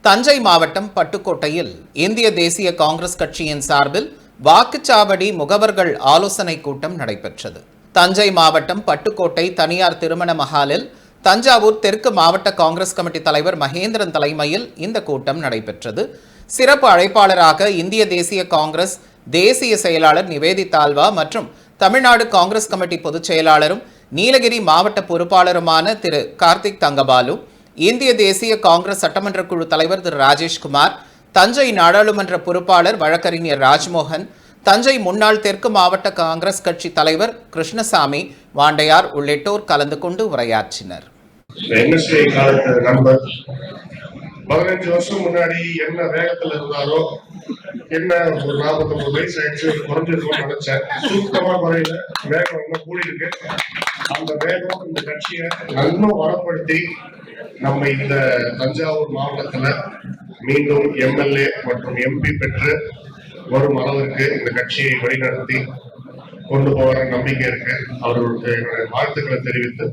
தஞ்சை மாவட்டம் பட்டுக்கோட்டையில் இந்திய தேசிய காங்கிரஸ் கட்சியின் சார்பில் வாக்குச்சாவடி முகவர்கள் ஆலோசனை கூட்டம் நடைபெற்றது. தஞ்சை மாவட்டம் பட்டுக்கோட்டை தனியார் திருமண மஹாலில் தஞ்சாவூர் தெற்கு மாவட்ட காங்கிரஸ் கமிட்டி தலைவர் மகேந்திரன் தலைமையில் இந்த கூட்டம் நடைபெற்றது. சிறப்பு அழைப்பாளராக இந்திய தேசிய காங்கிரஸ் தேசிய செயலாளர் நிவேதிதால்வா மற்றும் தமிழ்நாடு காங்கிரஸ் கமிட்டி பொதுச் செயலாளரும் நீலகிரி மாவட்ட பொறுப்பாளருமான திரு கார்த்திக் தங்கபாலு, இந்திய தேசிய காங்கிரஸ் சட்டமன்ற குழு தலைவர் திரு ராஜேஷ்குமார், தஞ்சை நாடாளுமன்ற பொறுப்பாளர் வழக்கறிஞர் ராஜ்மோகன், தஞ்சை முன்னாள் தெற்கு மாவட்ட காங்கிரஸ் கட்சி தலைவர் கிருஷ்ணசாமி வாண்டையார் உள்ளிட்டோர் கலந்து கொண்டு உரையாற்றினர். 15 வருஷம் முன்னாடி என்ன வேகத்துல இருந்தாரோ, என்ன ஒரு 49 வயசு ஆயிடுச்சு குறைஞ்சிருக்கும்னு நினைச்சேன். சுத்தமா குறையில, வேகம் இன்னும் கூடி இருக்கு. அந்த வேகம் இந்த கட்சியை இன்னும் வளப்படுத்தி நம்ம இந்த தஞ்சாவூர் மாவட்டத்துல மீண்டும் எம்எல்ஏ மற்றும் எம்பி பெற்று வரும் அளவிற்கு இந்த கட்சியை வழிநடத்தி கொண்டு போகிற நம்பிக்கை இருக்கு. அவர்களுக்கு என்னுடைய வாழ்த்துக்களை தெரிவித்து